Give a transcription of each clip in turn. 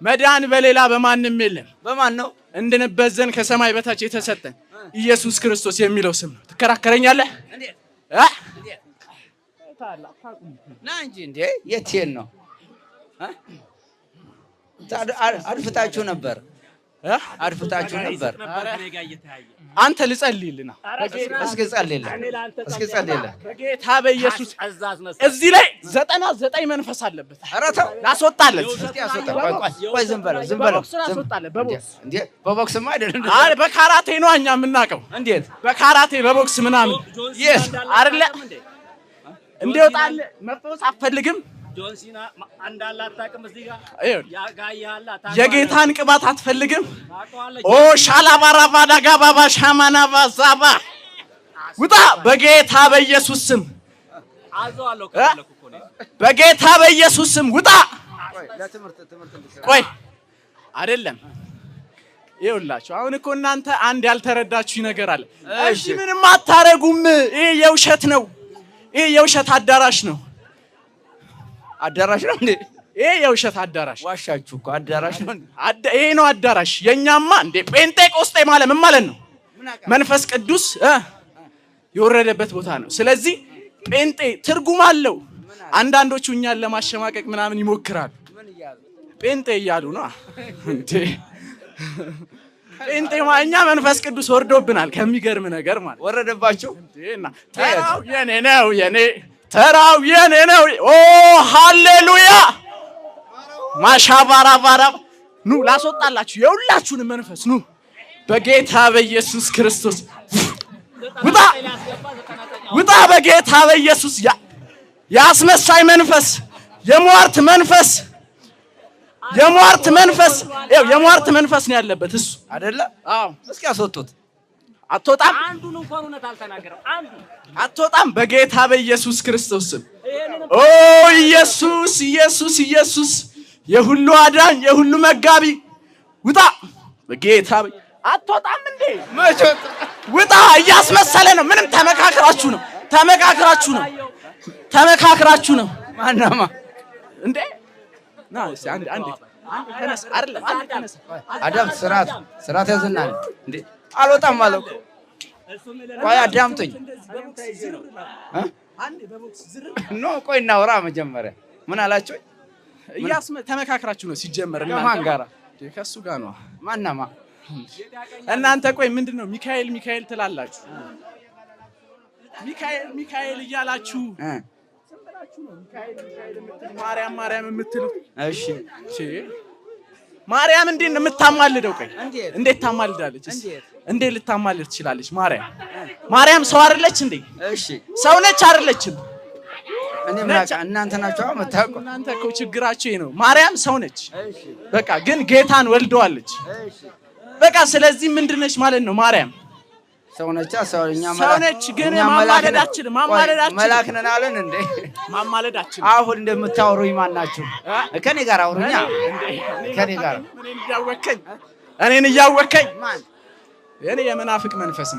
መዳን በሌላ በማንም የለም። በማን ነው? እንድንበዘን ከሰማይ በታች የተሰጠን ኢየሱስ ክርስቶስ የሚለው ስም ነው። ትከራከረኛለህ? እንዴት እንዴት ና እንጂ እንዴ የቴን ነው አድፍታችሁ ነበር አድፍታችሁ ነበር። አንተ ልጸልይልና እስኪ ጸልይልህ በጌታ በኢየሱስ እዚህ ላይ 99 መንፈስ አለበት። ኧረ ተው ላስወጣለት። ቆይ ዝም በለው እንዴ በቦክስማ አይደለም። አይ በካራቴ ነው እኛ የምናውቀው። እንዴት በካራቴ በቦክስ ምናምን yes አይደለ እንዲወጣል መፈወስ አትፈልግም? ጆንሲና አንዳላ አታውቅም? እዚህ ጋር ያጋያላ የጌታን ቅባት አትፈልግም? ኦ ሻላባራባዳ ጋባባ ሻማናባ ዛባ ውጣ በጌታ በኢየሱስ ስም አዘዋለሁ ከለኩ እኮ ነው። በጌታ በኢየሱስ ስም ውጣ። ቆይ አይደለም ይኸውላችሁ አሁን እኮ እናንተ አንድ ያልተረዳችሁ ነገር አለ። እሺ ምንም አታረጉም። ይሄ የውሸት ነው። ይሄ የውሸት አዳራሽ ነው። አዳራሽ ነው እንዴ? ይሄ የውሸት አዳራሽ ዋሻችሁ እኮ አዳራሽ ነው። ይሄ ነው አዳራሽ። የኛማ እንዴ ጴንጤቆስጤ ማለት ምን ማለት ነው? መንፈስ ቅዱስ የወረደበት ቦታ ነው። ስለዚህ ጴንጤ ትርጉም አለው። አንዳንዶቹ እኛን ለማሸማቀቅ ምናምን ይሞክራሉ። ጴንጤ እያሉ ነው እንዴ? ጴንጤ እኛ መንፈስ ቅዱስ ወርዶብናል። ከሚገርም ነገር ማለት ወረደባችሁ እንዴና ተራው የኔ ነው የኔ ተራው የኔ ነው። ኦ ሃሌሉያ ማሻባራባራ ኑ ላስወጣላችሁ የሁላችሁን መንፈስ ኑ በጌታ በኢየሱስ ክርስቶስ ውጣ በጌታ በኢየሱስ ያስመሳይ መንፈስ የሟርት መንፈስ የሟርት መንፈስ ነው ያለበት እሱ አይደለ? አዎ እስኪ አስወጡት። አትወጣም። አንዱን እንኳን እውነት አልተናገረም። አንዱ አትወጣም በጌታ በኢየሱስ ክርስቶስ ስም። ኦ ኢየሱስ ኢየሱስ ኢየሱስ የሁሉ አዳኝ የሁሉ መጋቢ ውጣ በጌታ አትወጣም እንዴ? መቾት ውጣ። እያስመሰለ ነው። ምንም ተመካክራችሁ ነው ማናማ እንዴ? ና እስቲ አንዴ ተነስ። አይደለም አንዴ ተነስ። አዳም ስራት ያዝናል እንዴ? አልወጣም ማለት ነው። ቆይ አዳምጡኝ። አንዴ በቦክስ ዝር ኖ ቆይ እናውራ መጀመሪያ። ምን አላችሁ? ተመካክራችሁ ነው ሲጀመር። ከማን ጋራ? ከሱ ጋር ነው። ማናማ እናንተ ቆይ ምንድነው ሚካኤል ትላላችሁ? ሚካኤል እያላችሁ ዝምብላችሁ ነው ሚካኤል የምትሉ ማርያም የምትሉ። እሺ ማርያም እንዴት ነው የምታማልደው? ቆይ እንዴት ታማልዳለች? እንዴት ልታማልድ ትችላለች? ማርያም ሰው አይደለች እንዴ? እሺ ሰው ነች አይደለችም? እኔ ማካ እናንተ ናችሁ የምታውቁ። እናንተ እኮ ችግራችሁ ነው። ማርያም ሰው ነች። እሺ በቃ ግን ጌታን ወልደዋለች። እሺ በቃ ስለዚህ ምንድነች ማለት ነው? ማርያም ሰው ነች። ሰውኛ ነች ግን ማማለዳችን መላክ ነን አለን እንዴ? ማማለዳችን አሁን እንደምታወሩኝ ማን ናችሁ? ከኔ ጋር አውሩኛ። ከኔ ጋር እኔን እያወከኝ ማን? እኔ የመናፍቅ መንፈስ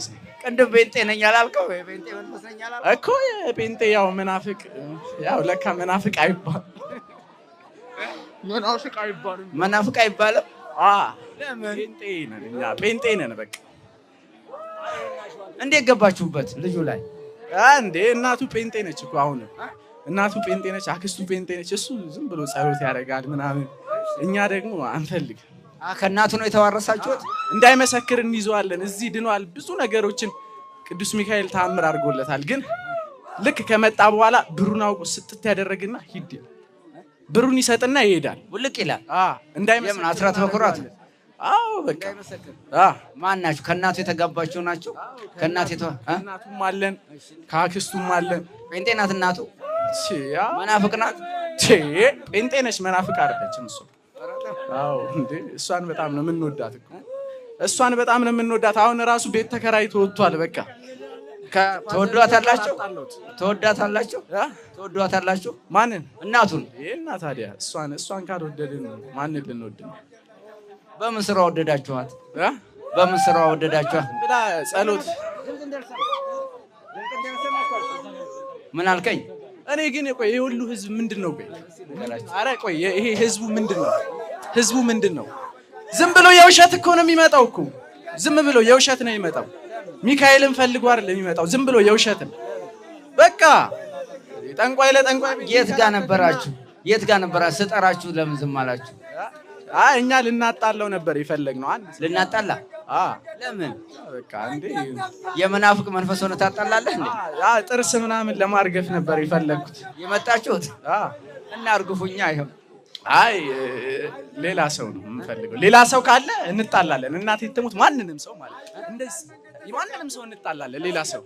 ነው። ቅድም ጴንጤ ነኝ አላልከው? ጴንጤ መንፈስ ነኝ አላልከው እኮ? ጴንጤ ያው መናፍቅ ያው ለካ መናፍቅ አይባልም። መናፍቅ አይባልም። ለምን ጴንጤ ነን በቃ። እንዴት ገባችሁበት ልጁ ላይ? እንዴ እናቱ ጴንጤ ነች እኮ። አሁን እናቱ ጴንጤ ነች፣ አክስቱ ጴንጤ ነች። እሱ ዝም ብሎ ጸሎት ያደርጋል ምናምን። እኛ ደግሞ አንፈልግ። ከእናቱ ነው የተዋረሳችሁት? እንዳይመሰክር እንይዘዋለን። እዚህ ድኗል። ብዙ ነገሮችን ቅዱስ ሚካኤል ተአምር አድርጎለታል። ግን ልክ ከመጣ በኋላ ብሩን አውቆ ስጥት ያደረግና ሂድ ብሩን ይሰጥና ይሄዳል። ውልቅ ይላል። እንዳይመሰክር የምን አስራት በኩራት? አዎ በቃ ማን ናችሁ? ከእናቱ የተጋባችሁ ናችሁ? ከእናቱ እናቱም አለን ከአክስቱም አለን። ጴንጤ ናት እናቱ? መናፍቅ ናት? ጴንጤ ነች፣ መናፍቅ አይደለችም እሷ። አዎ እንዴ እሷን በጣም ነው የምንወዳት እኮ። አሁን ራሱ ቤት ተከራይቶ ወጥቷል። በቃ ተወዷታላችሁ? ማንን? እናቱን። እና ታዲያ እሷን ካልወደድን ማንን ልንወድ ነው? በምን ስራ ወደዳችኋት? ብላ ጸሎት። ምን አልከኝ? እኔ ግን ቆይ ይሄ ሁሉ ህዝብ ምንድነው? ቆይ አረ ቆይ ይሄ ህዝቡ ምንድነው? ህዝቡ ምንድነው? ዝም ብሎ የውሸት እኮ ነው የሚመጣው እኮ ዝም ብሎ የውሸት ነው የሚመጣው። ሚካኤልን ፈልጎ አይደለም የሚመጣው ዝም ብሎ የውሸት ነው። በቃ ጠንቋይ ለጠንቋይ የት ጋር ነበራችሁ? የት ጋር ነበራችሁ? ስጠራችሁ ለምን ዝም አላችሁ? እኛ ልናጣለው ነበር የፈለግነው። ልናጣላ? ለምን? በቃ እንዴ የመናፍቅ መንፈስ ሆነ ታጣላለህ እንዴ? ጥርስ ምናምን ለማርገፍ ነበር የፈለግኩት የመጣችሁት። እና አርግፉኛ አይሆን። አይ ሌላ ሰው ነው የምፈልገው። ሌላ ሰው ካለ እንጣላለን። እናቴ ትሙት ማንንም ሰው ማለት እንደዚህ ማንንም ሰው እንጣላለን። ሌላ ሰው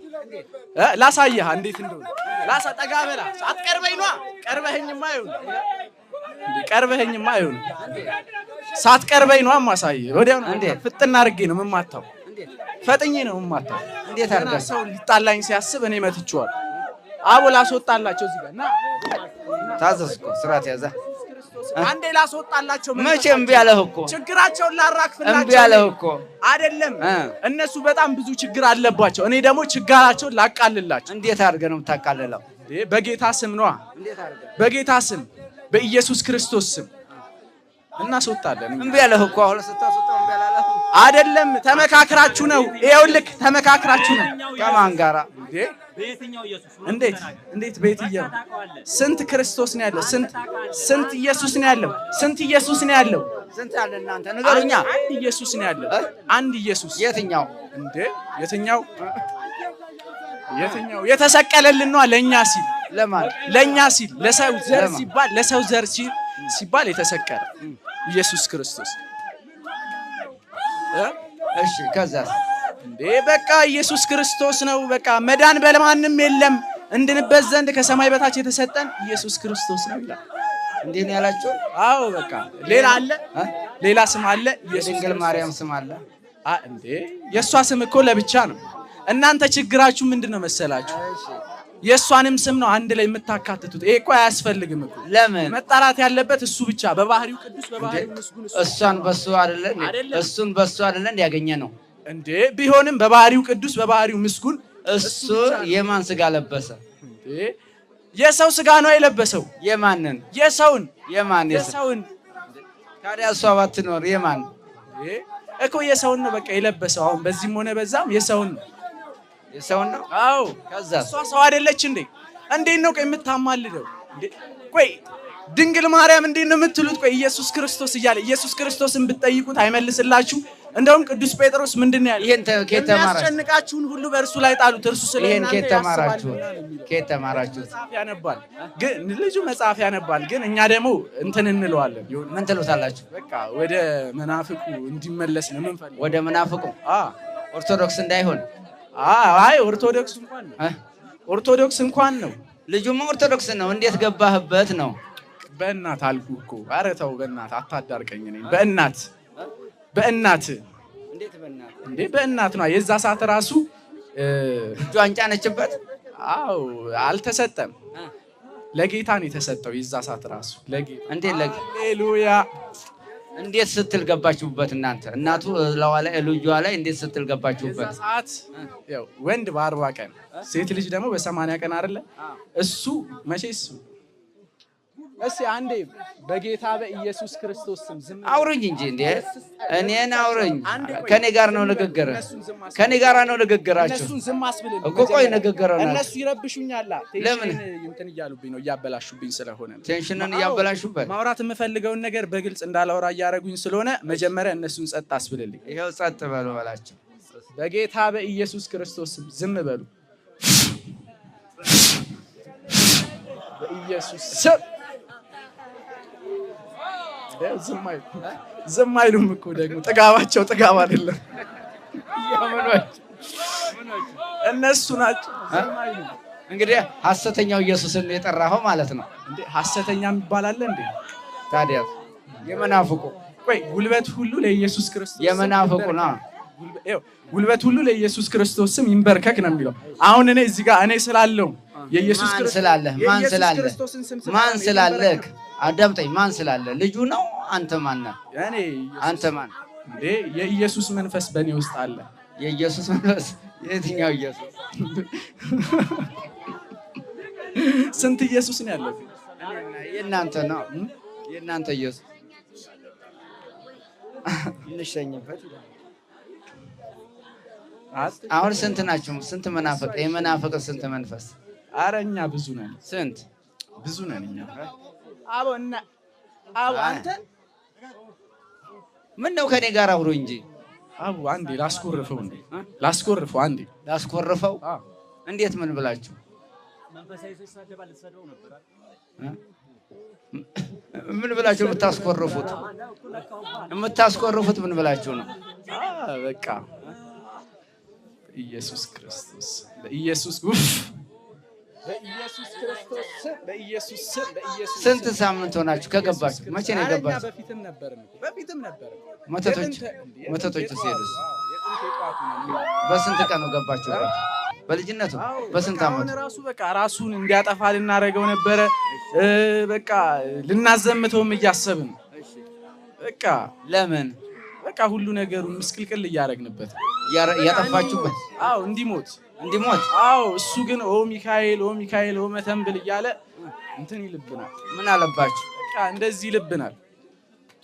ላሳየህ እንዴት እንደሆነ ጠጋ በላ። ሳትቀርበኝ ነው። ቀርበኸኝማ አይሆን እንዴ? ቀርበኸኝማ አይሆን። ሳትቀርበኝ ነው ማሳየህ። ወዲያው ነው ፍጥና አድርጌ ነው የምማታው። ፈጥኜ ነው የምማታው። እንዴት አድርገህ ሰው ሊጣላኝ ሲያስብ እኔ መትቼዋለሁ። አቦ ላስወጣላቸው እዚህ ጋር እና ታዘዝኩ። ስርዓት ያዛ አንዴ ላስወጣላቸው። መቼ እምቢ አለህ እኮ? ችግራቸውን ላራክፍላቸው። እምቢ አለህ እኮ አይደለም። እነሱ በጣም ብዙ ችግር አለባቸው። እኔ ደግሞ ችግራቸውን ላቃልላቸው። እንዴት አድርገህ ነው የምታቃልለው? በጌታ ስም ነዋ። በጌታ ስም በኢየሱስ ክርስቶስ ስም እናስወጣለን። እምቢ አለህ እኮ። አሁን ስታስወጣው እምቢ አላለህ አይደለም። ተመካክራችሁ ነው። ይኸውልህ ተመካክራችሁ ነው። ከማን ጋራ? በየትኛው ኢየሱስ? እንዴት በየትኛው? ስንት ክርስቶስ ነው ያለው? ስንት ኢየሱስ ነው ያለው? ስንት ኢየሱስ ነው ያለው? ስንት አለ እናንተ ንገሩኛ። አንድ ኢየሱስ ነው ያለው። አንድ ኢየሱስ። የትኛው እንዴ? የትኛው? የተሰቀለልን ነው ለኛ ሲል። ለማን? ለኛ ሲል ለሰው ዘር ሲባል ለሰው ዘር ሲባል የተሰቀለ ኢየሱስ ክርስቶስ። እሺ ከዛስ? እንዴ በቃ ኢየሱስ ክርስቶስ ነው። በቃ መዳን በማንም የለም እንድንበት ዘንድ ከሰማይ በታች የተሰጠን ኢየሱስ ክርስቶስ ነው ይላል። እንዴ ነው ያላችሁ? አዎ በቃ ሌላ አለ? ሌላ ስም አለ? የድንግል ማርያም ስም አለ? እንዴ የሷ ስም እኮ ለብቻ ነው። እናንተ ችግራችሁ ምንድነው መሰላችሁ? የሷንም ስም ነው አንድ ላይ የምታካትቱት። ይሄ እኮ አያስፈልግም እኮ። ለምን? መጣራት ያለበት እሱ ብቻ በባህሪው ቅዱስ በባህሪው ምስጉን እሷን በሱ አይደለም እሱን በሱ አይደለም ያገኘ ነው እንዴ? ቢሆንም በባህሪው ቅዱስ በባህሪው ምስጉን እሱ የማን ስጋ ለበሰ? እንዴ የሰው ስጋ ነው የለበሰው። የማንን? የሰውን። የሰውን። ታዲያ እሷ ባትኖር የማን እኮ? የሰውን ነው በቃ የለበሰው። አሁን በዚህም ሆነ በዛም የሰውን ነው። የሰውን ነው? አዎ። ከዛ እሷ ሰው አይደለች እንዴ? እንዴት ነው ቆይ የምታማልደው እንዴ? ቆይ ድንግል ማርያም እንዴት ነው የምትሉት? ቆይ ኢየሱስ ክርስቶስ እያለ ኢየሱስ ክርስቶስን ብትጠይቁት አይመልስላችሁ። እንደውም ቅዱስ ጴጥሮስ ምንድነው ያለው? ይሄን የሚያስጨንቃችሁን ሁሉ በእርሱ ላይ ጣሉት፣ እርሱ ስለእናንተ ያስባል። ከየት ተማራችሁ? መጽሐፍ ያነባል ግን ልጁ መጽሐፍ ያነባል ግን እኛ ደግሞ እንትን እንለዋለን። ምን ትሉታላችሁ? በቃ ወደ መናፍቁ እንዲመለስ ነው የምንፈልገው። ወደ መናፍቁ? ኦርቶዶክስ እንዳይሆን። አይ ኦርቶዶክስ እንኳን ነው። ልጁማ ኦርቶዶክስ ነው። እንዴት ገባህበት ነው? በእናት አልኩህ እኮ። ኧረ ተው በእናት አታዳርቀኝ። እኔ በእናት እንዴት በእናት? እንዴ በእናት ነው። የዛ ሰዓት ራሱ እጇን ጫነችበት። አዎ አልተሰጠም፣ ለጌታ ነው የተሰጠው። የዛ ሰዓት ራሱ ለጌታ። እንዴት ሃሌሉያ። እንዴት ስትል ገባችሁበት እናንተ? እናቱ ልጇ ላይ እንዴት ስትል ገባችሁበት? የዛ ሰዓት ያው ወንድ በ40 ቀን ሴት ልጅ ደግሞ በ80 ቀን አይደለ? እሱ መቼስ እስኪ አንዴ በጌታ በኢየሱስ ክርስቶስ ስም ዝም አውሩኝ እንጂ እንዴ እኔን አውሩኝ። ከኔ ጋር ነው ንግግር፣ ከኔ ጋር ነው ንግግራችሁ። እነሱን ዝም አስብልልኝ እኮ። ቆይ ንግግር ነው። እነሱ ይረብሹኛል። ለምን? እንትን እያሉብኝ ነው፣ እያበላሹብኝ ስለሆነ ቴንሽንን እያበላሹበት። ማውራት የምፈልገውን ነገር በግልጽ እንዳላወራ እያደረጉኝ ስለሆነ መጀመሪያ እነሱን ጸጥ አስብልልኝ። ይሄው ጸጥ በሉ በላቸው። በጌታ በኢየሱስ ክርስቶስ ስም ዝም በሉ። በኢየሱስ ስም ዝም አይሉም እኮ። ደግሞ ጥጋባቸው ጥጋብ አይደለም፣ እነሱ ናቸው። እንግዲህ ሐሰተኛው ኢየሱስን የጠራኸው ማለት ነው እንዴ? ሐሰተኛ የሚባል አለ እንዴ? ታዲያ የመናፍቁ ቆይ ጉልበት ሁሉ ለኢየሱስ ክርስቶስ የመናፍቁ ነው። ጉልበት ሁሉ ለኢየሱስ ክርስቶስ ስም ይንበርከክ ነው የሚለው። አሁን እኔ እዚህ ጋር እኔ ስላለው የኢየሱስ ክርስቶስ ማን ስላለህ አዳምጠኝ። ማን ስላለ? ልጁ ነው? አንተ ማን ነህ? አንተ ማን እንዴ? የኢየሱስ መንፈስ በእኔ ውስጥ አለ። የኢየሱስ መንፈስ? የትኛው ኢየሱስ? ስንት ኢየሱስ ነው ያለው? የእናንተ ነው የእናንተ ኢየሱስ እንሸኝበት። አሁን ስንት ናችሁ? ስንት መናፍቅ? የመናፍቅ ስንት መንፈስ? ኧረ እኛ ብዙ ነን። ስንት ብዙ ነን እኛ። አቦ አንተ ምን ነው ከኔ ጋር አብሮ እንጂ አቡ አንዴ ላስኮርፈው እንዴ ላስኮርፈው አንዴ ላስኮርፈው። እንዴት ምን ብላችሁ? መንፈሳዊ ሰው ይሳደባል ተሰደው ነበር። ምን ብላችሁ የምታስኮርፉት ምን ብላችሁ ነው? በቃ ኢየሱስ ክርስቶስ በኢየሱስ ውፍ በኢየሱስ ክርስቶስ በኢየሱስ በኢየሱስ። ስንት ሳምንት ሆናችሁ ከገባችሁ? መቼ ነው የገባችሁ? በፊትም ነበር። መተቶች ሲሄዱስ በስንት ቀን ነው ገባችሁ? በልጅነቱ በስንት ዓመቱ? ራሱ በቃ ራሱን እንዲያጠፋ ልናደርገው ነበረ። በቃ ልናዘምተውም እያሰብን በቃ ለምን በቃ ሁሉ ነገሩን ምስቅልቅል እያደረግንበት እያጠፋችሁበት። አዎ እንዲሞት። አዎ እሱ ግን ኦ ሚካኤል ኦ መተንብል እያለ እንትን ይልብናል። ምን አለባችሁ? በቃ እንደዚህ ይልብናል።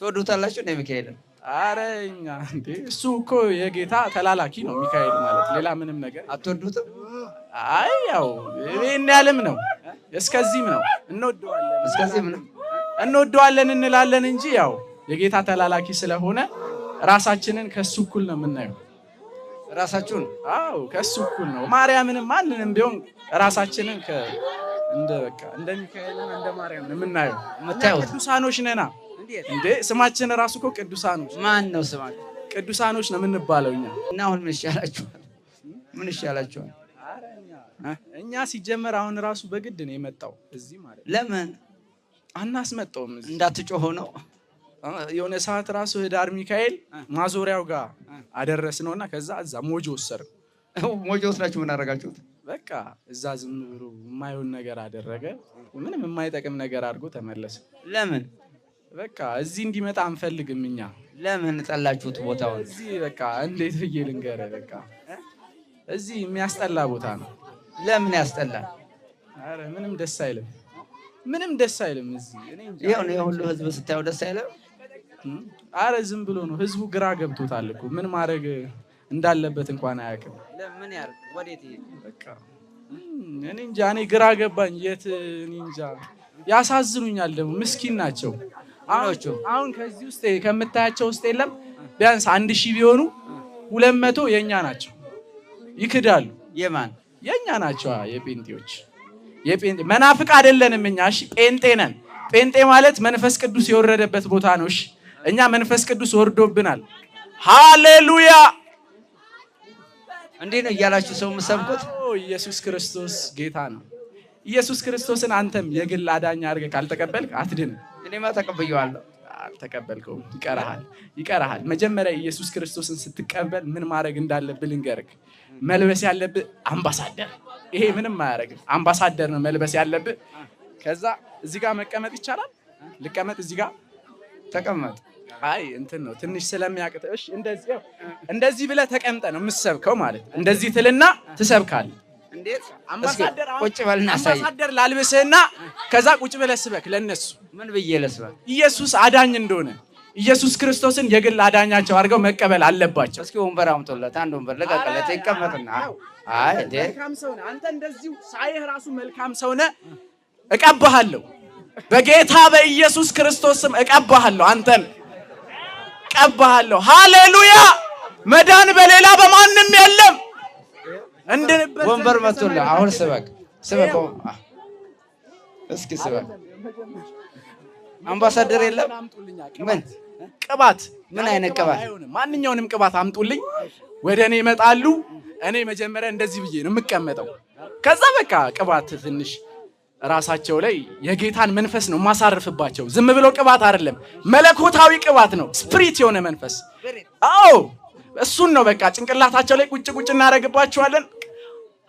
ትወዱታላችሁ እንደ ሚካኤልን? ኧረ እኛ እንዴ እሱ እኮ የጌታ ተላላኪ ነው ሚካኤል ማለት፣ ሌላ ምንም ነገር አትወዱትም? አይ ያው ይሄን ያለም ነው እስከዚህም ነው እንወደዋለን እንላለን እንጂ ያው የጌታ ተላላኪ ስለሆነ ራሳችንን ከሱ እኩል ነው የምናየው። ራሳችሁን? አዎ ከሱ እኩል ነው። ማርያምንም ማንንም ቢሆን ራሳችንን እንደ ሚካኤልና እንደ ማርያም ነው የምናየው። ቅዱሳኖች ነና እንዴ ስማችን ራሱ እኮ ቅዱሳኖች። ማን ነው ስማችሁ? ቅዱሳኖች ነው የምንባለው እኛ። እና አሁን ምን ይሻላችኋል? እኛ ሲጀመር አሁን ራሱ በግድ ነው የመጣው እዚህ ማለት። ለምን አናስመጣውም? እዚህ እንዳትጮህ ነው። የሆነ ሰዓት ራሱ ህዳር ሚካኤል ማዞሪያው ጋር አደረስነውና ከዛ እዛ ሞጆ ወሰርን። ሞጆ ወስዳችሁ ምን አደረጋችሁት? በቃ እዛ ዝም ብሎ የማይሆን ነገር አደረገ። ምንም የማይጠቅም ነገር አድርጎ ተመለሰ። ለምን በቃ እዚህ እንዲመጣ አንፈልግም እኛ። ለምን ጠላችሁት ቦታውን? እዚህ በቃ እንዴት ብዬ ልንገርህ፣ በቃ እዚህ የሚያስጠላ ቦታ ነው። ለምን ያስጠላል? አረ ምንም ደስ አይልም እዚህ። እኔ እንጃ የሁሉ ህዝብ ስታየው ደስ አይልም? አረ ዝም ብሎ ነው ህዝቡ፣ ግራ ገብቶታል እኮ ምን ማድረግ እንዳለበት እንኳን አያውቅም። ለምን ያርግ? ወዴት ይሄድ? በቃ እኔ እንጃ፣ እኔ ግራ ገባኝ። እኔ እንጃ፣ ያሳዝኑኛል ደግሞ ምስኪን ናቸው። አሁን ከዚህ ውስጥ ከምታያቸው ውስጥ የለም ቢያንስ 1000 ቢሆኑ 200 የኛ ናቸው። ይክዳሉ። የማን? የኛ ናቸው። የጴንጤዎች መናፍቅ አይደለንም እኛ። እሺ ጴንጤ ነን። ጴንጤ ማለት መንፈስ ቅዱስ የወረደበት ቦታ ነው። እሺ እኛ መንፈስ ቅዱስ ወርዶብናል። ሃሌሉያ! እንዴ ነው እያላችሁ ሰው የምትሰብኩት? ኢየሱስ ክርስቶስ ጌታ ነው። ኢየሱስ ክርስቶስን አንተም የግል አዳኝ አድርገህ ካልተቀበልክ አትድንም። እኔማ ተቀብየዋለሁ። አልተቀበልከውም፣ ይቀርሃል። መጀመሪያ ኢየሱስ ክርስቶስን ስትቀበል ምን ማድረግ እንዳለብህ ልንገርህ። መልበስ ያለብህ አምባሳደር፣ ይሄ ምንም አያደርግም። አምባሳደር ነው መልበስ ያለብህ። ከዛ እዚህ ጋር መቀመጥ ይቻላል። ልቀመጥ፣ እዚህ ጋር ተቀመጥ። አይ እንትን ነው ትንሽ ስለሚያቅት። እሺ እንደዚህ ብለህ ተቀምጠህ ነው የምትሰብከው ማለት። እንደዚህ ትልና ትሰብካለህ። እንዴት? አምባሳደር ቁጭ በልና ሳይ። አምባሳደር ላልብስህና ከዛ ቁጭ ብለህ ስበክ ለነሱ። ምን ብዬ ልስበክ? ኢየሱስ አዳኝ እንደሆነ ኢየሱስ ክርስቶስን የግል አዳኛቸው አድርገው መቀበል አለባቸው። እስኪ ወንበር አምጦለት፣ አንድ ወንበር ለቀቀለት፣ ይቀመጥና አይ እንዴ መልካም ሰው ነህ አንተ፣ እንደዚሁ ሳይህ ራሱ መልካም ሰው ነህ። እቀባሃለሁ፣ በጌታ በኢየሱስ ክርስቶስም እቀባሃለሁ፣ አንተን እቀባሃለሁ። ሃሌሉያ! መዳን በሌላ በማንም የለም። እንድንበት ወንበር መጥቶልህ አሁን ስበክ። እስኪ ስበክ። አምባሳደር የለም? ምን ቅባት? ምን አይነት ቅባት? ማንኛውንም ቅባት አምጡልኝ። ወደ እኔ ይመጣሉ። እኔ መጀመሪያ እንደዚህ ብዬ ነው የምቀመጠው። ከዛ በቃ ቅባት ትንሽ ራሳቸው ላይ የጌታን መንፈስ ነው ማሳርፍባቸው። ዝም ብሎ ቅባት አይደለም፣ መለኮታዊ ቅባት ነው። ስፒሪት የሆነ መንፈስ። አዎ እሱን ነው በቃ ጭንቅላታቸው ላይ ቁጭ እናደርግባቸዋለን።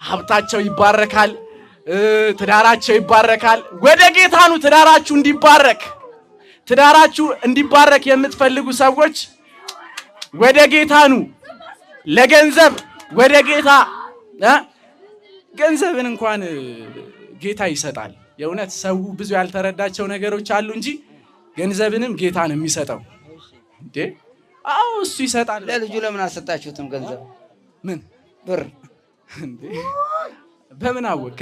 ሀብታቸው ይባረካል፣ ትዳራቸው ይባረካል። ወደ ጌታ ነው ትዳራችሁ እንዲባረክ የምትፈልጉ ሰዎች ወደ ጌታ ነው። ለገንዘብ ወደ ጌታ ገንዘብን እንኳን ጌታ ይሰጣል። የእውነት ሰው ብዙ ያልተረዳቸው ነገሮች አሉ እንጂ ገንዘብንም ጌታ ነው የሚሰጠው እንዴ። አዎ እሱ ይሰጣል። ለልጁ ለምን አልሰጣችሁትም ገንዘብ? ምን ብር እንዴ? በምን አወቅ?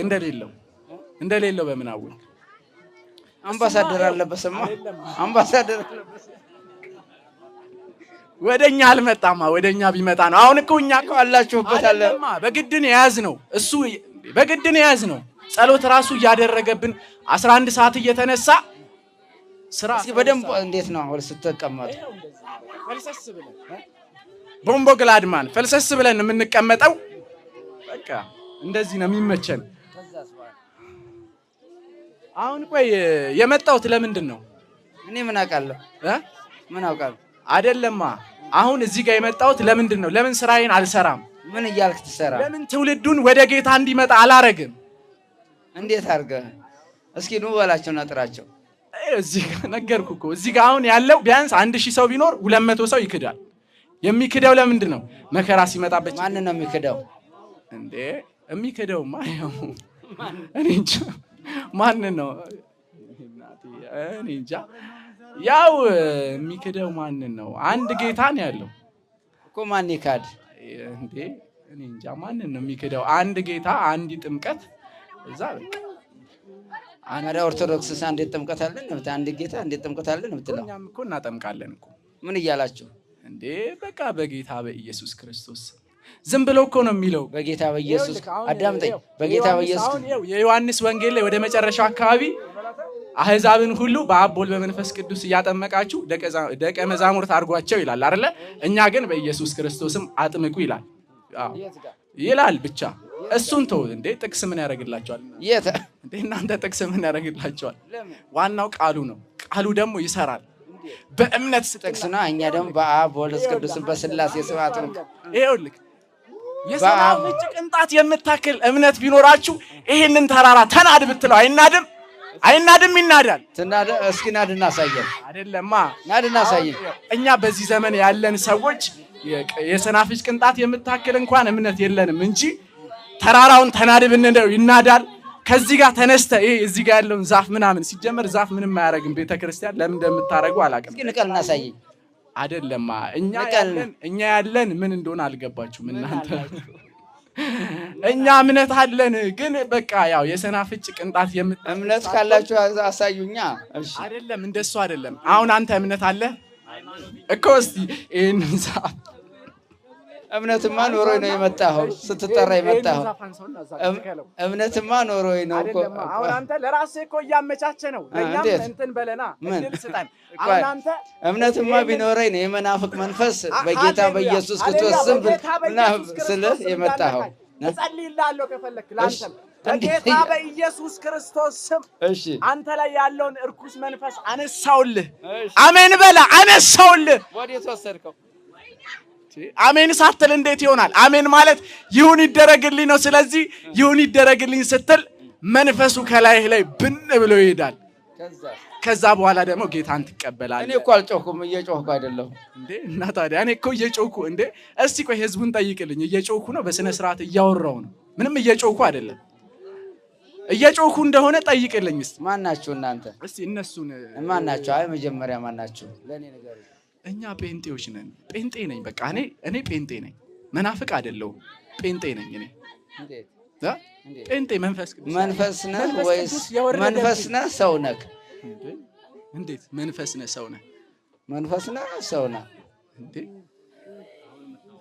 እንደሌለው በምን አወቅ? አምባሳደር አለበሰማ። አምባሳደር አለበሰ። ወደኛ አልመጣማ። ወደኛ ቢመጣ ነው። አሁን እኮ እኛ እኮ አላችሁበት አለ። በግድን የያዝ ነው እሱ። በግድን የያዝ ነው። ጸሎት ራሱ እያደረገብን 11 ሰዓት እየተነሳ ስራ። እስኪ በደንብ እንዴት ነው አሁን ስትቀመጡ? ፈልሰስ ብለን ቦምቦ ግላድማን ፈልሰስ ብለን የምንቀመጠው። በቃ እንደዚህ ነው የሚመቸን። አሁን ቆይ የመጣሁት ለምንድን ነው? እኔ ምን አውቃለሁ? ምን አውቃለሁ? አይደለማ አሁን እዚህ ጋር የመጣሁት ለምንድን ነው? ለምን ስራዬን አልሰራም? ምን እያልክ ትሰራ? ለምን ትውልዱን ወደ ጌታ እንዲመጣ አላረግም? እንዴት አድርገህ? እስኪ ኑ በላቸውና ጥራቸው። እዚህ ጋር ነገርኩህ እኮ። እዚህ ጋር አሁን ያለው ቢያንስ 1000 ሰው ቢኖር 200 ሰው ይክዳል። የሚክደው ለምንድን ነው? መከራ ሲመጣበት። ማን ነው የሚክደው እንዴ? የሚክደውማ ያው እኔ እንጃ ማን ነው? እኔ እንጃ። ያው የሚክደው ማን ነው? አንድ ጌታ ነው ያለው እኮ። ማን ይካድ እንዴ? እኔ እንጃ ማን ነው የሚክደው? አንድ ጌታ፣ አንድ ጥምቀት። እዛ በቃ አናዳ ኦርቶዶክስስ አንድ ጥምቀት አለን ነው? አንድ ጌታ አንድ ጥምቀት አለን ነው የምትለው? እኛም እኮ እናጠምቃለን እኮ። ምን እያላችሁ እንዴ? በቃ በጌታ በኢየሱስ ክርስቶስ ዝም ብሎ እኮ ነው የሚለው። በጌታ በኢየሱስ አዳምጠኝ። በጌታ በኢየሱስ አሁን የዮሐንስ ወንጌል ላይ ወደ መጨረሻው አካባቢ አህዛብን ሁሉ በአብ በወልድ በመንፈስ ቅዱስ እያጠመቃችሁ ደቀ መዛሙርት አድርጓቸው ይላል አይደለ? እኛ ግን በኢየሱስ ክርስቶስም አጥምቁ ይላል። ይላል ብቻ እሱን ተው እንዴ። ጥቅስ ምን ያደርግላቸዋል እንዴ? እናንተ ጥቅስ ምን ያደርግላቸዋል? ዋናው ቃሉ ነው። ቃሉ ደግሞ ይሰራል። በእምነት ጥቅስና እኛ ደግሞ በአብ በወልድ ቅዱስ በስላሴ ስብሐት ነው። ይኸውልህ የሰላም እጅ ቅንጣት የምታክል እምነት ቢኖራችሁ ይሄንን ተራራ ተናድ ብትለው አይናድም? አይናድም? ይናዳል። ተናደ። እስኪ ናድና አሳየን። አይደለማ ናድና አሳየን። እኛ በዚህ ዘመን ያለን ሰዎች የሰናፍጭ ቅንጣት የምታክል እንኳን እምነት የለንም እንጂ ተራራውን ተናድ ብንለው ይናዳል። ከዚህ ጋር ተነስተ ይሄ እዚህ ጋር ያለውን ዛፍ ምናምን ሲጀመር ዛፍ ምንም አያረግም። ቤተክርስቲያን ለምን እንደምታረጉ አላውቅም። እስኪ ንቀልና አሳየኝ። አይደለማ እኛ ያለን ምን እንደሆነ አልገባችሁም እናንተ። እኛ እምነት አለን ግን በቃ ያው የሰናፍጭ ቅንጣት እምነት ካላችሁ አሳዩኛ። እሺ አይደለም እንደሱ አይደለም። አሁን አንተ እምነት አለ እኮ። እስቲ ይሄንን ዛፍ እምነትማ ኖሮኝ ነው የመጣኸው። ስትጠራ የመጣኸው እምነትማ ኖሮኝ ነው እኮ። አሁን አንተ ለራስህ እኮ እያመቻቸ ነው። ለኛም እንትን በለና እድል ስጠን። አሁን አንተ እምነትማ ቢኖረኝ ነው የመናፍቅ መንፈስ በጌታ በኢየሱስ ክርስቶስ ስም ስልህ የመጣኸው። እጸልይልሃለሁ ከፈለክ ላንተም በጌታ በኢየሱስ ክርስቶስ ስም አንተ ላይ ያለውን እርኩስ መንፈስ አነሳውልህ። አሜን በላ። አነሳውልህ። ወዴት ወሰድከው? አሜን ሳትል እንዴት ይሆናል? አሜን ማለት ይሁን ይደረግልኝ ነው። ስለዚህ ይሁን ይደረግልኝ ስትል መንፈሱ ከላይህ ላይ ብን ብሎ ይሄዳል። ከዛ በኋላ ደግሞ ጌታን ትቀበላለህ። እኔ እኮ አልጮኩም፣ እየጮህኩ አይደለሁ እንዴ? እና ታዲያ እኔ እኮ እየጮህኩ እንዴ? እስቲ ቆይ ህዝቡን ጠይቅልኝ። እየጮህኩ ነው? በስነ ስርዓት እያወራው ነው? ምንም እየጮህኩ አይደለም። እየጮህኩ እንደሆነ ጠይቅልኝ እስቲ። ማን ናችሁ እናንተ? እስቲ እነሱን ማን ናችሁ? አይ መጀመሪያ ማን ናችሁ? ለኔ ነገር እኛ ጴንጤዎች ነን። ጴንጤ ነኝ። በቃ እኔ ጴንጤ ነኝ። መናፍቅ አይደለሁም። ጴንጤ ነኝ እኔ። እንዴት ጴንጤ መንፈስ ነህ ወይስ መንፈስ ነህ ሰው ነህ? እንዴት መንፈስ ነህ ሰው ነህ? መንፈስ ነህ ሰው ነህ እንዴ?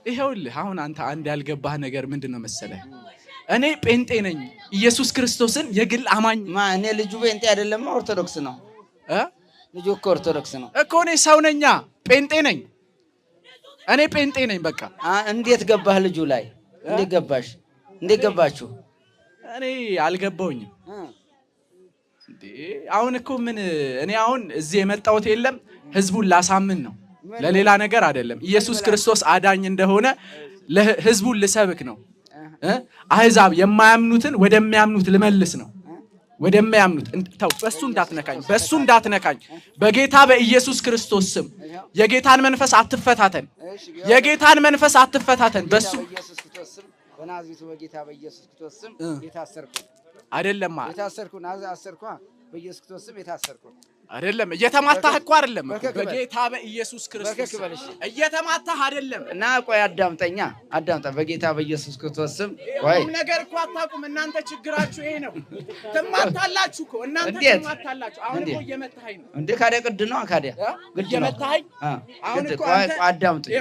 ይኸውልህ አሁን አንተ አንድ ያልገባህ ነገር ምንድነው መሰለህ? እኔ ጴንጤ ነኝ። ኢየሱስ ክርስቶስን የግል አማኝ። እኔ ልጁ ጴንጤ አይደለም፣ ኦርቶዶክስ ነው። ልጁ እኮ ኦርቶዶክስ ነው እኮ። እኔ ሰው ነኛ፣ ጴንጤ ነኝ። እኔ ጴንጤ ነኝ። በቃ እንዴት ገባህ ልጁ ላይ? እንዴት ገባሽ? እንዴት ገባችሁ? እኔ አልገባውኝም እንዴ። አሁን እኮ ምን እኔ አሁን እዚህ የመጣሁት የለም ህዝቡን ላሳምን ነው፣ ለሌላ ነገር አይደለም። ኢየሱስ ክርስቶስ አዳኝ እንደሆነ ለህዝቡን ልሰብክ ነው። አህዛብ የማያምኑትን ወደሚያምኑት ልመልስ ነው። ወደሚያምኑት ተው። በሱ እንዳትነካኝ በጌታ በኢየሱስ ክርስቶስ ስም። የጌታን መንፈስ አትፈታተን። የጌታን መንፈስ አትፈታተን። በሱ በናዝሬቱ በጌታ በኢየሱስ ክርስቶስ ስም የታሰርኩ አይደለም የታሰርኩ አሰርኩ በኢየሱስ ክርስቶስ ስም የታሰርኩ አይደለም እየተማታህ እኮ አይደለም በጌታ በኢየሱስ ክርስቶስ እየተማታህ አይደለም እና ቆይ አዳምጠኛ በጌታ በኢየሱስ ክርስቶስ ስም ቆይ ነገር እኮ አታውቁም እናንተ ችግራችሁ ይሄ ነው ትማታላችሁ እኮ እናንተ ትማታላችሁ አሁን እኮ እየመታኸኝ ነው እንዴ ካዲያ ግድ ነው ካዲያ እየመታኸኝ አሁን እኮ አዳምጠኝ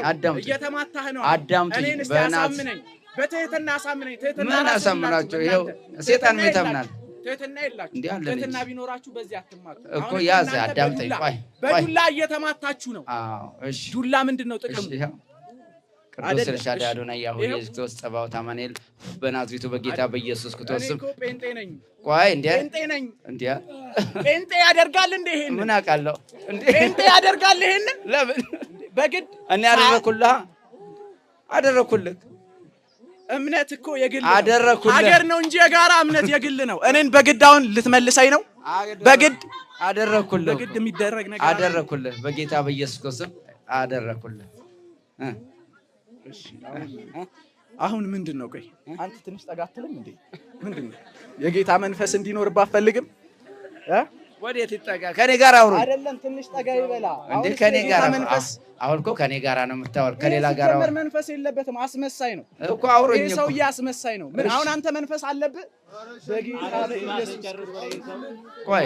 እየተማታህ ነው አዳምጠኝ በእናትህ በትህትና አሳምነኝ ትህትና አሳምናችሁ ይሄው ሰይጣን ምን ይተምናል ትህትና የላችሁ ትህትና ቢኖራችሁ በዚህ አትማቱ እኮ ያዘ አዳምጠኝ ቆይ በዱላ እየተማታችሁ ነው አዎ እሺ ዱላ ምንድነው ጥቅሙ ቅዱስ ኤልሻዳይ አዶናይ ያሆይ ኢየሱስ ጸባኦት አማኑኤል በናዝሬቱ በጌታ በኢየሱስ ክርስቶስ ስም ጴንጤ ነኝ ቆይ እንዴ ጴንጤ ነኝ እንዴ ጴንጤ ያደርጋል እንዴ ይሄን ምን አውቃለሁ እንዴ ጴንጤ ያደርጋል ይሄን ለምን በግድ እኔ አደረኩልህ እምነት እኮ የግል ነው ሀገር ነው እንጂ የጋራ እምነት የግል ነው እኔን በግዳውን ልትመልሰኝ ነው በግድ አደረኩልህ በግድ የሚደረግ ነገር አደረኩልህ በጌታ በኢየሱስ ክርስቶስ አደረኩልህ እሺ አሁን ምንድነው ቆይ አንተ ትንሽ ጠጋትልም እንዴ ምንድነው የጌታ መንፈስ እንዲኖርባት ፈልግም ወዴት ይጠጋ ከኔ ጋር አውሩ አይደለም ትንሽ ጠጋ ይበላ እንዴ ከኔ ጋር መንፈስ አሁን እኮ ከኔ ጋር ነው የምታወር ከሌላ ጋር አውሩ መንፈስ የለበትም አስመሳይ ነው እኮ አውሩኝ እኮ ሰው ያስመሳይ ነው ምን አሁን አንተ መንፈስ አለብህ በጌታ በኢየሱስ ቆይ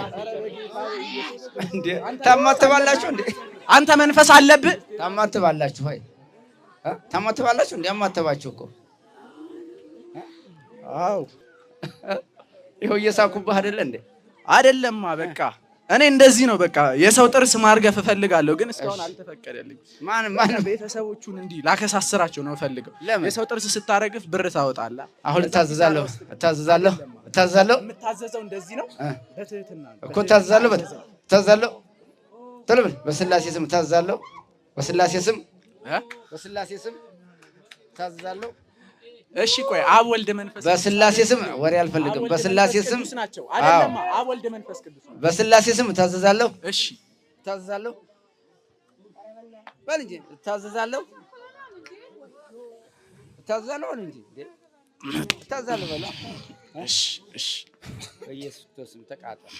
እንዴ ታማተባላችሁ እንዴ አንተ መንፈስ አለብህ ታማተባላችሁ ሆይ ታማተባላችሁ እንዴ አማተባችሁ እኮ አው ይሄው እየሳኩብህ አይደለ እንዴ አይደለማ በቃ እኔ እንደዚህ ነው በቃ የሰው ጥርስ ማርገፍ እፈልጋለሁ ግን እስካሁን አልተፈቀደልኝ ማን ቤተሰቦቹን እንዲ ላከሳስራቸው ነው ፈልገው የሰው ጥርስ ስታረግፍ ብር ታወጣላ አሁን ታዘዛለሁ የምታዘዘው እንደዚህ ነው በትህትና እኮ ታዘዛለሁ ተለበል በስላሴ ስም ታዘዛለሁ በስላሴ ስም ታዘዛለሁ እሺ ቆይ አብ ወልድ መንፈስ በስላሴ ስም ወሬ አልፈልግም በስላሴ ስም አይደለም አብ ወልድ መንፈስ ቅዱስ ነው በስላሴ ስም ታዘዛለሁ እሺ ታዘዛለሁ በል እንጂ ታዘዛለሁ እንጂ ታዘዛለሁ በላ እሺ በኢየሱስ ክርስቶስ ስም ተቃጠል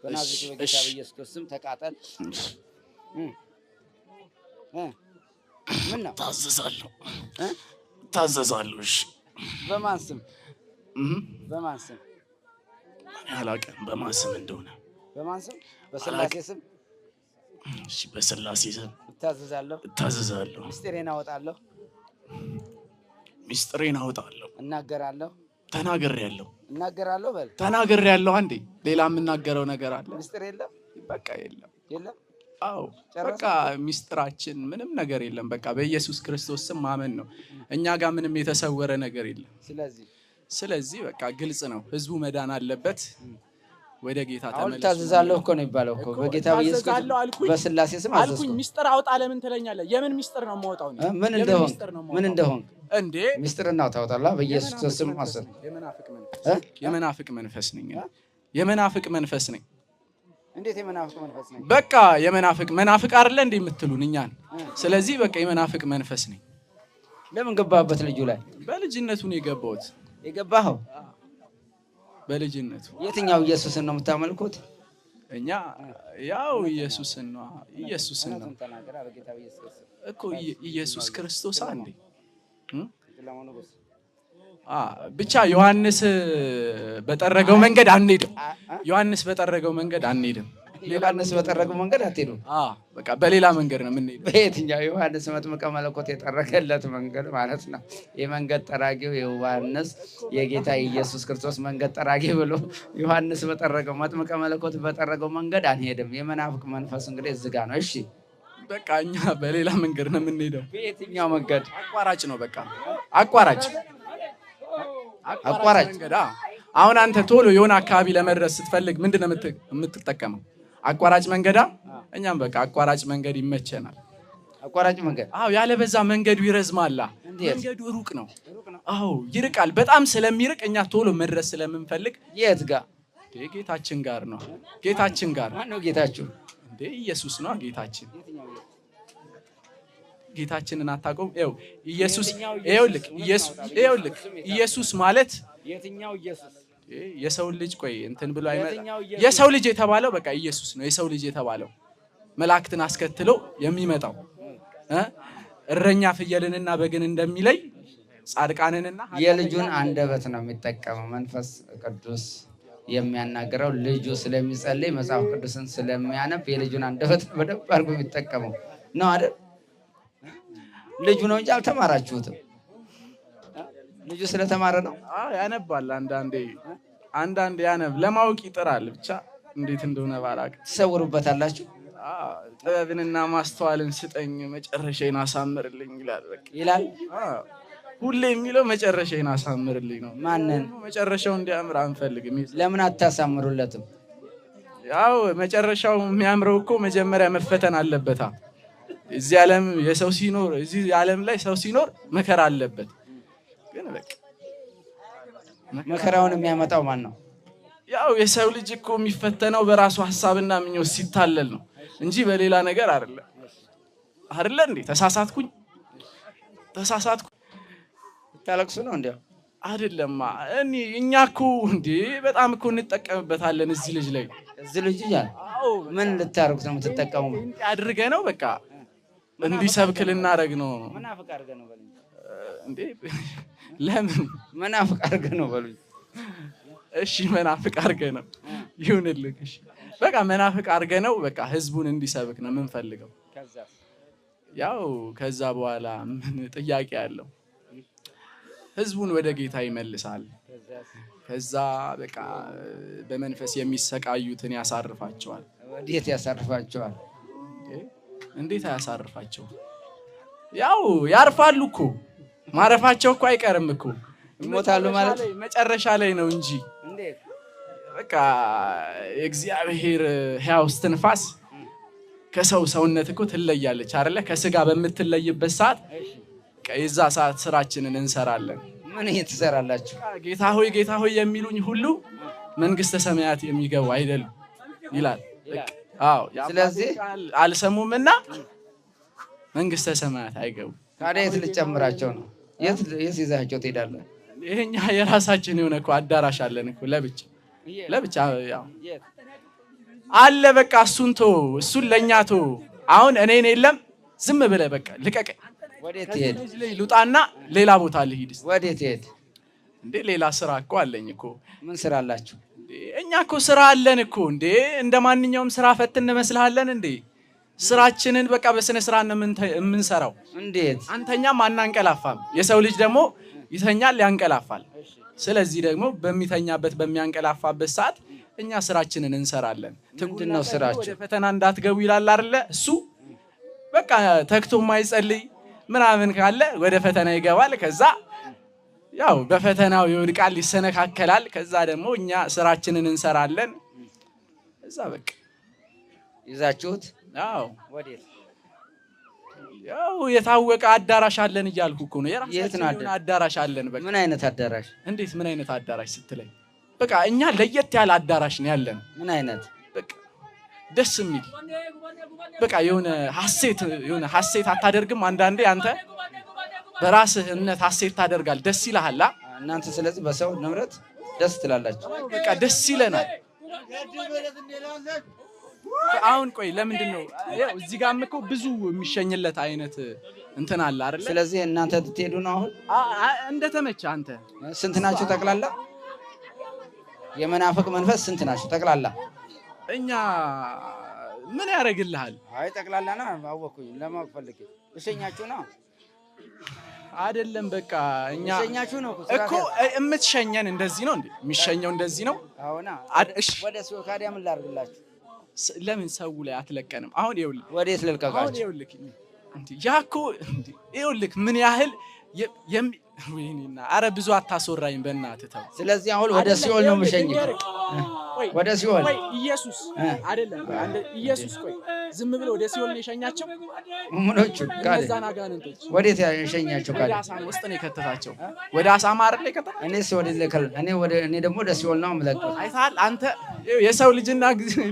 በናዝሬቱ በጌታ በኢየሱስ ክርስቶስ ስም ተቃጠል ምን ነው ታዘዛለሁ እሺ በማን ስም አላውቅም በማን ስም እንደሆነ በስላሴ ስም እሺ በስላሴ ስም እታዘዛለሁ ምስጢሬን አወጣለሁ እናገራለሁ በል ተናግሬያለሁ አንዴ ሌላ የምናገረው ነገር አለ ምስጢር የለም በቃ የለም አው በቃ ሚስጥራችን ምንም ነገር የለም በቃ በኢየሱስ ክርስቶስ ስም ማመን ነው እኛ ጋር ምንም የተሰወረ ነገር የለም ስለዚህ በቃ ግልጽ ነው ህዝቡ መዳን አለበት ወደ ጌታ ተመለሱ ታዘዛለሁ እኮ ነው ይባለው እኮ በጌታ በኢየሱስ ክርስቶስ በስላሴ ስም አልኩኝ ሚስጥር አውጣ ለምን ትለኛለህ የምን ሚስጥር ነው የማወጣው ምን እንደሆን እንዴ ሚስጥርና ታውጣላ በኢየሱስ ክርስቶስ ስም አሰብ የመናፍቅ መንፈስ ነኝ እንዴት የመናፍቅ መንፈስ ነኝ በቃ መናፍቅ አይደለ እንዴ የምትሉን እኛን ስለዚህ በቃ የመናፍቅ መንፈስ ነኝ ለምን ገባህበት ልጁ ላይ በልጅነቱ ነው የገባኸው በልጅነቱ የትኛው ኢየሱስን ነው የምታመልኩት እኛ ያው ኢየሱስን ነው ተናገራ በጌታ በኢየሱስ እኮ ኢየሱስ ክርስቶስ አንዴ ብቻ ዮሐንስ በጠረገው መንገድ አንሄድም ዮሐንስ በጠረገው መንገድ አትሄዱም በቃ በሌላ መንገድ ነው የምንሄደው በየትኛው ዮሐንስ መጥምቀ መለኮት የጠረገለት መንገድ ማለት ነው የመንገድ ጠራጊው ዮሐንስ የጌታ ኢየሱስ ክርስቶስ መንገድ ጠራጊ ብሎ ዮሐንስ በጠረገው መጥምቀ መለኮት በጠረገው መንገድ አንሄድም የመናፍቅ መንፈስ እንግዲህ እዚህ ጋር ነው እሺ በቃ እኛ በሌላ መንገድ ነው የምንሄደው በየትኛው መንገድ አቋራጭ ነው በቃ አቋራጭ መንገድ አሁን አንተ ቶሎ የሆነ አካባቢ ለመድረስ ስትፈልግ ምንድነው የምትጠቀመው አቋራጭ መንገዳ እኛም በቃ አቋራጭ መንገድ ይመቸናል አቋራጭ መንገድ ያለ በዛ መንገዱ ይረዝማል መንገዱ ሩቅ ነው ይርቃል በጣም ስለሚርቅ እኛ ቶሎ መድረስ ስለምንፈልግ የት ጋር ጌታችን ጋር ነው ማን ነው ጌታችሁ እንዴ ኢየሱስ ነው ጌታችንን አታውቁም ኢየሱስ ኢየሱስ ማለት የትኛው ኢየሱስ የሰው ልጅ ቆይ እንትን ብሎ አይመጣ የሰው ልጅ የተባለው በቃ ኢየሱስ ነው የሰው ልጅ የተባለው መላእክትን አስከትሎ የሚመጣው እረኛ ፍየልንና በግን እንደሚለይ ጻድቃንንና የልጁን አንደበት ነው የሚጠቀመው መንፈስ ቅዱስ የሚያናገረው ልጁ ስለሚጸልይ መጽሐፍ ቅዱስን ስለሚያነብ የልጁን አንደበት በደንብ አድርጎ የሚጠቀመው ነው አይደል ልጁ ነው እንጂ አልተማራችሁትም ልጁ ስለተማረ ነው ያነባል አንዳንዴ ያነብ ለማወቅ ይጥራል ብቻ እንዴት እንደሆነ ባላቅ ተሰውሩበታላችሁ ጥበብንና ማስተዋልን ስጠኝ መጨረሻዬን አሳምርልኝ ይላል ሁሌ የሚለው መጨረሻዬን አሳምርልኝ ነው ማንን መጨረሻው እንዲያምር አንፈልግም ለምን አታሳምሩለትም ያው መጨረሻው የሚያምረው እኮ መጀመሪያ መፈተን አለበታ እዚህ ዓለም የሰው ሲኖር እዚህ ዓለም ላይ ሰው ሲኖር መከራ አለበት ግን በቃ መከራውን የሚያመጣው ማን ነው ያው የሰው ልጅ እኮ የሚፈተነው በራሱ ሐሳብና ምኞት ሲታለል ነው እንጂ በሌላ ነገር አይደለ እንዴ ተሳሳትኩኝ ታለቅሱ ነው እንዴ አይደለማ እኛ እኮ እንዴ በጣም እኮ እንጠቀምበታለን እዚህ ልጅ ይላል አዎ ምን ልታርጉት ነው የምትጠቀሙ አድርገ ነው በቃ እንዲሰብክ ልናረግ ነው መናፍቅ አድርገ ነው በሉኝ እንዴ ለምን መናፍቅ አድርገ ነው በሉኝ እሺ መናፍቅ አድርገ ነው ይሁንልህ እሺ በቃ መናፍቅ አድርገ ነው በቃ ህዝቡን እንዲሰብክ ነው ምን ፈልገው ያው ከዛ በኋላ ምን ጥያቄ አለው ህዝቡን ወደ ጌታ ይመልሳል ከዛ በቃ በመንፈስ የሚሰቃዩትን ያሳርፋቸዋል ወዴት ያሳርፋቸዋል እንዴት ያሳርፋቸው ያው ያርፋሉ እኮ ማረፋቸው እኮ አይቀርም እኮ ይሞታሉ ማለት መጨረሻ ላይ ነው እንጂ እንዴት በቃ የእግዚአብሔር ሕያው እስትንፋስ ከሰው ሰውነት እኮ ትለያለች አይደለ ከስጋ በምትለይበት ሰዓት ከዛ ሰዓት ስራችንን እንሰራለን ምን እየተሰራላችሁ ጌታ ሆይ የሚሉኝ ሁሉ መንግስተ ሰማያት የሚገቡ አይደሉም ይላል አዎ ስለዚህ አልሰሙምና መንግስተ ሰማያት አይገቡ ታዲያ የት ልጨምራቸው ነው የት ይዛቸው ትሄዳለህ ይሄኛ የራሳችን የሆነ እኮ አዳራሽ አለን እኮ ለብቻ ያው አለ በቃ እሱን ለኛቶ አሁን እኔን የለም ዝም ብለህ በቃ ልቀቀኝ ወዴት ትሄድ ልውጣና ሌላ ቦታ ልሂድ ወዴት ትሄድ እንዴ ሌላ ስራ እኮ አለኝ እኮ ምን ስራ አላችሁ እኛ እኮ ስራ አለን እኮ እንዴ እንደማንኛውም ስራ ፈትን መስልሃለን እንዴ ስራችንን በቃ በስነ ስራ ነው የምንሰራው እንዴት አንተኛም አናንቀላፋም የሰው ልጅ ደግሞ ይተኛል ያንቀላፋል ስለዚህ ደግሞ በሚያንቀላፋበት ሰዓት እኛ ስራችንን እንሰራለን ምንድነው ስራችሁ ወደ ፈተና እንዳትገቡ ይላል አይደለ እሱ በቃ ተክቶ ማይጸልይ ምናምን ካለ ወደ ፈተና ይገባል ከዛ ያው በፈተናው ይወድቃል ይሰነካከላል ከዛ ደግሞ እኛ ስራችንን እንሰራለን እዛ በቃ ይዛችሁት ያው ወዴት ያው የታወቀ አዳራሽ አለን እያልኩ እኮ ነው የራሳችን አዳራሽ አለን በቃ ምን አይነት አዳራሽ እንዴት ምን አይነት አዳራሽ ስትለኝ በቃ እኛ ለየት ያለ አዳራሽ ነው ያለን ምን አይነት በቃ ደስ የሚል በቃ የሆነ ሐሴት አታደርግም አንዳንዴ አንተ በራስህ እምነት ሐሴት ታደርጋል ደስ ይልሃል እናንተ ስለዚህ በሰው ንብረት ደስ ትላላችሁ በቃ ደስ ይለናል አሁን ቆይ ለምንድን ነው ያው እዚህ ጋርም እኮ ብዙ የሚሸኝለት አይነት እንትን አለ አይደል ስለዚህ እናንተ ትሄዱ ነው አሁን እንደተመቸ አንተ ስንት ናችሁ ጠቅላላ የመናፍቅ መንፈስ ስንት ናችሁ ጠቅላላ እኛ ምን ያደርግልሃል አይ ጠቅላላና አወኩኝ ለማወቅ ፈልጌ እሸኛችሁ ነው አይደለም በቃ እኛ እሸኛችሁ ነው እኮ የምትሸኘን እንደዚህ ነው እንዴ የሚሸኘው እንደዚህ ነው አሁና ወደ ሶካዲያ ምን ላድርግላችሁ ለምን ሰው ላይ አትለቀንም አሁን ይኸውልህ ወዴት ልልቀቃችሁ አሁን ይኸውልህ እንዴ ያኮ እንዴ ይኸውልህ ምን ያህል ወይኔና አረ ብዙ አታስወራኝ በእናትህ ተው ስለዚህ አሁን ወደ ሲኦል ነው የምሸኝህ ወደ ሲኦል ወይ ኢየሱስ አይደለም ኢየሱስ ቆይ ዝም ብሎ ወደ ሲኦል ነው የሸኛቸው ምኖቹ ካለ እዛና ጋንንቶች ወዴት የሸኛቸው ካለ አሳማ ውስጥ ነው የከተታቸው ወደ አሳማ አይደል የከተታ እኔስ ወደ ለከል እኔ ደግሞ ወደ ሲኦል ነው የምለቀው አይታል አንተ የሰው ልጅና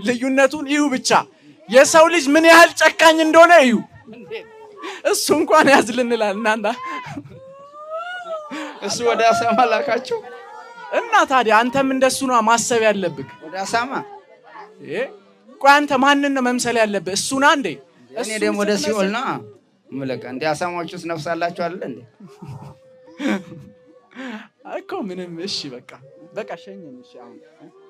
ልዩነቱን እዩ ብቻ የሰው ልጅ ምን ያህል ጨካኝ እንደሆነ እዩ እሱ እንኳን ያዝልንላል እናንተ እሱ ወደ አሳማ ላካቸው እና ታዲያ አንተም እንደሱ ነው ማሰብ ያለብህ። ወደ አሳማ ቆይ አንተ ማንን ነው መምሰል ያለብህ? እሱና እንዴ? እኔ ደግሞ ወደ ሲኦል ነው ምለካ። እንደ አሳማዎቹስ ነፍስ አላችሁ አይደል እንዴ? እኮ ምንም። እሺ በቃ ሸኘኝ። እሺ አሁን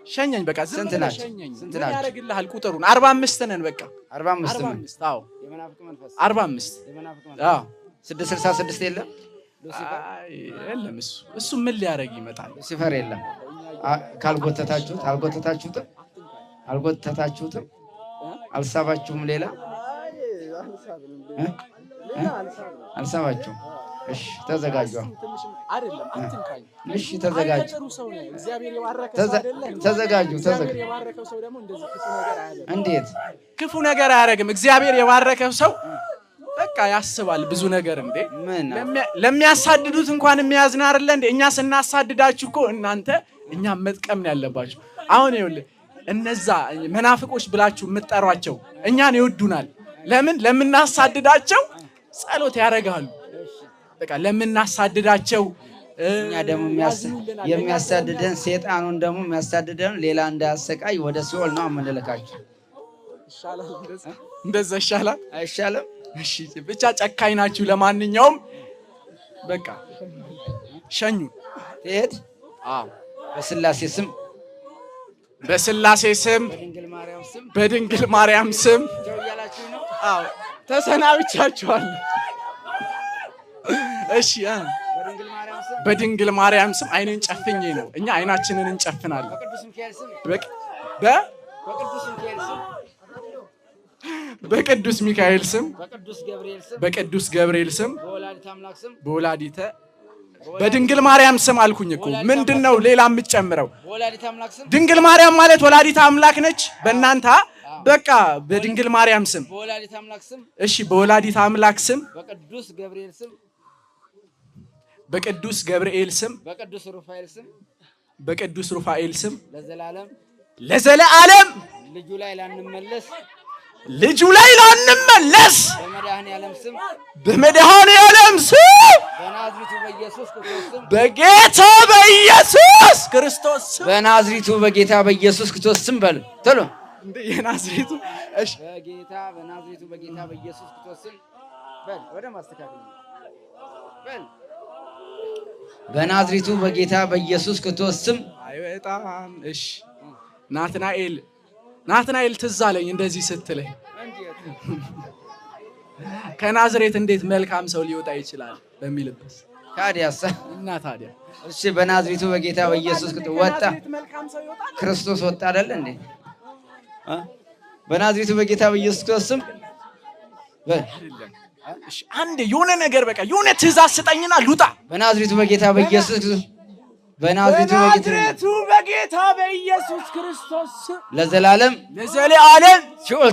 ሸኘኝ በቃ። ስንት ናችሁ? ምን ያደርግልሃል? ቁጥሩን 45 ነን በቃ 45። አዎ የመናፍቅ መንፈስ 45። የመናፍቅ መንፈስ አዎ 666 የለም። የለም እሱ ምን ሊያደርግ ይመጣል? ሉሲፈር የለም። አልጎተታችሁትም አልሳባችሁም። ሌላ አልሳባችሁም። እሺ ተዘጋጁ። አይደለም አትንካኝ። እሺ ተዘጋጁ። እግዚአብሔር የባረከው ሰው አይደለም። ተዘጋጁ። የባረከው ሰው ደግሞ እንደዚህ ክፉ ነገር አያደርግም። እንዴት ክፉ ነገር አያደርግም? እግዚአብሔር የባረከው ሰው በቃ ያስባል ብዙ ነገር። እንዴ ለሚያሳድዱት እንኳን የሚያዝን አይደለ እንዴ? እኛ ስናሳድዳችሁ እኮ እናንተ እኛም መጥቀም ነው ያለባችሁ። አሁን ይኸውልህ እነዛ መናፍቆች ብላችሁ የምትጠሯቸው እኛን ይወዱናል። ለምን? ለምናሳድዳቸው ጸሎት ያደርጋሉ። በቃ ለምናሳድዳቸው እኛ ደግሞ የሚያሳድደን ሰይጣኑን ደግሞ የሚያሳድደን ሌላ እንዳያሰቃይ ወደ ሲኦል ነው የምንልካቸው። ይሻላል እንደዛ ይሻላል። አይሻልም? እሺ ብቻ ጨካኝ ናችሁ። ለማንኛውም በቃ ሸኙ። ትሄድ? አዎ በስላሴ ስም በድንግል ማርያም ስም አዎ ተሰናብቻችኋል። እሺ በድንግል ማርያም ስም አይኔን ጨፍኜ ነው። እኛ አይናችንን እንጨፍናለን። በቅዱስ ሚካኤል ስም በቅዱስ ገብርኤል ስም በወላዲተ በድንግል ማርያም ስም አልኩኝ እኮ። ምንድነው ሌላ የምትጨምረው? ድንግል ማርያም ማለት ወላዲተ አምላክ ነች በእናንተ። በቃ በድንግል ማርያም ስም እሺ፣ በወላዲተ አምላክ ስም በቅዱስ ገብርኤል ስም በቅዱስ ሩፋኤል ስም ለዘለዓለም ልጁ ላይ ላንመለስ በመድኃኔዓለም ስም በጌታ በኢየሱስ ክርስቶስ ስም በናዝሬቱ በጌታ በኢየሱስ ክርስቶስ ስም በል ቶሎ እንደ የናዝሬቱ እሺ በናዝሬቱ በጌታ በኢየሱስ ክርስቶስ ስም በል ወደ ማስተካከል በል በናዝሬቱ በጌታ በኢየሱስ ክርስቶስ ስም አይወጣም። እሺ ናትናኤል ትዝ አለኝ እንደዚህ ስትለኝ፣ ከናዝሬት እንዴት መልካም ሰው ሊወጣ ይችላል በሚልበት ታዲያስ እና ታዲያ እሺ በናዝሬቱ በጌታ በኢየሱስ ክርስቶስ ወጣ። ክርስቶስ ወጣ አይደል እንዴ? በናዝሬቱ በጌታ በኢየሱስ ክርስቶስ ስም እሺ አንዴ የሆነ ነገር በቃ የሆነ ትእዛዝ ስጠኝና ልውጣ። በናዝሬቱ በጌታ በኢየሱስ ክርስቶስ በናዝሬቱ በጌታ በኢየሱስ ክርስቶስ ለዘላለም ሲኦል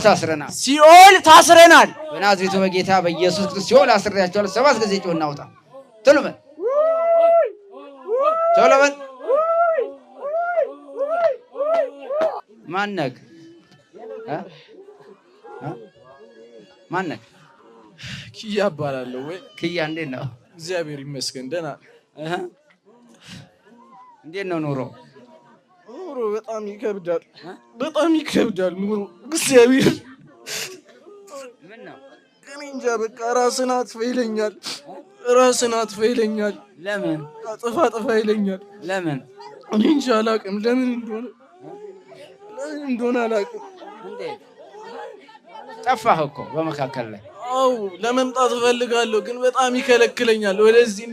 ታስረናል። በናዝሬቱ በጌታ በኢየሱስ ክርስቶስ ሲኦል አስሬያቸዋለሁ። 7 ጊዜ ጮህ እናውጣ። ቶሎ በል ቶሎ በል። ማነክ ማነክ? ኪያ እባላለሁ። ወይ ኪያ እንዴት ነው? እግዚአብሔር ይመስገን ደህና። እንዴት ነው ኑሮ? ኑሮ በጣም ይከብዳል፣ በጣም ይከብዳል ኑሮ። እግዚአብሔር ምን ነው እኔ እንጃ። በቃ ራስን አጥፋ ይለኛል። ለምን አጥፋ ይለኛል። ለምን እኔ እንጃ አላውቅም። ለምን እንደሆነ አላውቅም። እንዴት ጠፋህ እኮ በመካከል ላይ? አው ለመምጣት እፈልጋለሁ ግን በጣም ይከለክለኛል። ወደዚህ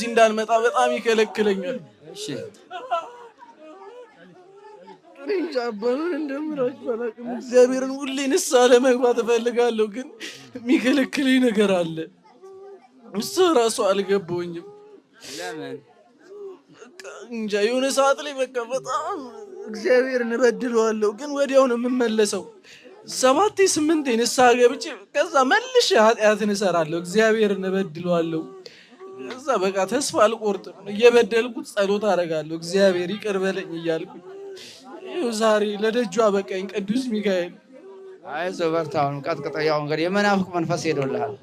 እንዳልመጣ በጣም ይከለክለኛል። እሺ እኔ እንጃ አባኑን እንደምራችሁ አላውቅም። እግዚአብሔርን ሁሌ ንስሐ ለመግባት እፈልጋለሁ ግን የሚከለክለኝ ነገር አለ። እሱ ራሱ አልገባኝም። ለምን እንጃ። የሆነ ሰዓት ላይ በቃ በጣም እግዚአብሔርን እበድለዋለሁ ግን ወዲያው ነው የምመለሰው። 7-8 ንስሐ ገብቼ ከዛ መልሼ ኃጢአትን እሰራለሁ። እግዚአብሔርን እበድለዋለሁ። ከዛ በቃ ተስፋ አልቆርጥም። እየበደልኩት ጸሎት አደርጋለሁ። እግዚአብሔር ይቅር በለኝ እያልኩ ይኸው ዛሬ ለደጇ በቃኝ። ቅዱስ ሚካኤል አይዞህ በርታ። አሁን ቀጥቅጠው ያው እንግዲህ የመናፍቅ መንፈስ ሄዶልሃል።